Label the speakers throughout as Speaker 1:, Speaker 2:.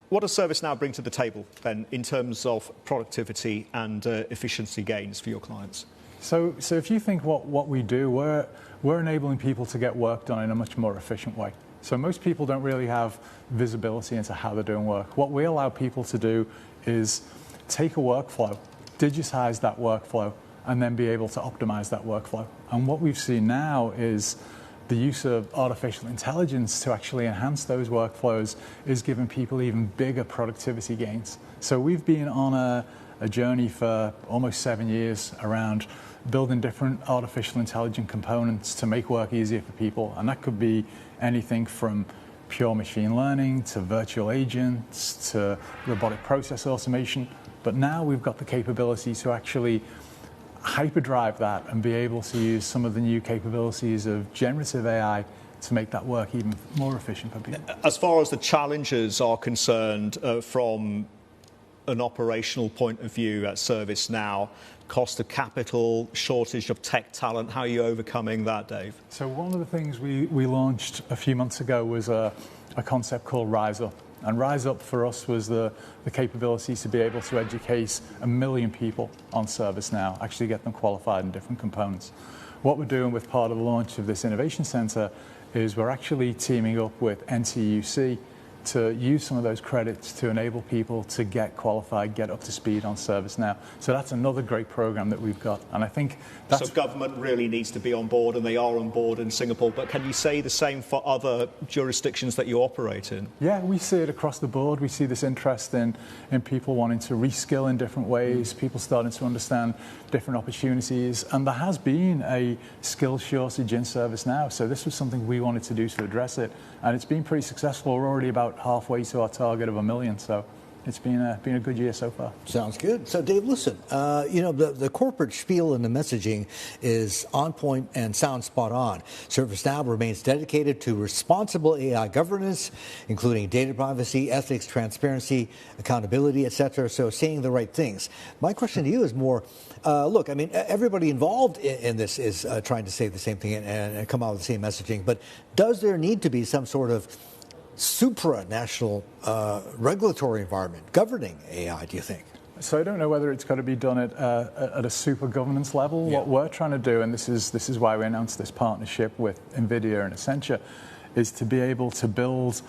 Speaker 1: What does ServiceNow bring to the table then in terms of productivity and efficiency gains for your clients?
Speaker 2: So if you think what we do, we're enabling people to get work done in a much more efficient way. So most people don't really have visibility into how they're doing work. What we allow people to do is take a workflow, digitize that workflow, and then be able to optimize that workflow. And what we've seen now is the use of artificial intelligence to actually enhance those workflows is giving people even bigger productivity gains. So we've been on a journey for almost 7 years around building different artificial intelligence components to make work easier for people. And that could be anything from pure machine learning to virtual agents to robotic process automation. But now we've got the capability to actually hyperdrive that and be able to use some of the new capabilities of generative AI to make that work even more efficient for people.
Speaker 1: As far as the challenges are concerned from an operational point of view at ServiceNow, cost of capital, shortage of tech talent, how are you overcoming that, Dave?
Speaker 2: So one of the things we launched a few months ago was a concept called Rise Up. And Rise Up for us was the capability to be able to educate 1 million people on ServiceNow, actually get them qualified in different components. What we're doing with part of the launch of this Innovation Center is we're actually teaming up with NTUC to use some of those credits to enable people to get qualified, get up to speed on ServiceNow. So that's another great program that we've got. And I think that's...
Speaker 1: So government really needs to be on board, and they are on board in Singapore. But can you say the same for other jurisdictions that you operate in?
Speaker 2: Yeah, we see it across the board. We see this interest in people wanting to reskill in different ways, people starting to understand different opportunities. And there has been a skill shortage in ServiceNow. So this was something we wanted to do to address it. And it's been pretty successful. We're already about halfway to our target of 1 million, so it's been a good year so far.
Speaker 3: Sounds good. So, Dave, listen, the corporate spiel and the messaging is on point and sounds spot on. ServiceNow remains dedicated to responsible AI governance, including data privacy, ethics, transparency, accountability, etc. So, saying the right things. My question to you is more, look, I mean, everybody involved in this is trying to say the same thing and come out with the same messaging, but does there need to be some sort of supranational regulatory environment governing AI, do you think?
Speaker 2: So I don't know whether it's got to be done at a super governance level. Yeah. What we're trying to do, and this is why we announced this partnership with NVIDIA and Accenture, is to be able to build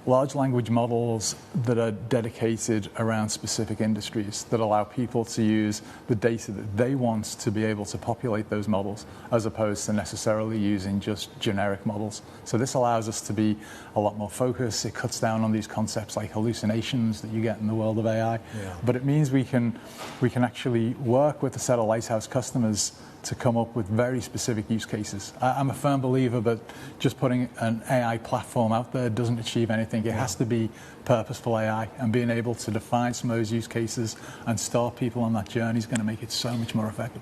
Speaker 2: large language models that are dedicated around specific industries that allow people to use the data that they want to be able to populate those models, as opposed to necessarily using just generic models. So this allows us to be a lot more focused. It cuts down on these concepts like hallucinations that you get in the world of AI. Yeah. But it means we can actually work with a set of lighthouse customers to come up with very specific use cases. I'm a firm believer that just putting an AI platform out there doesn't achieve anything. It has to be purposeful AI, and being able to define some of those use cases and start people on that journey is going to make it so much more effective.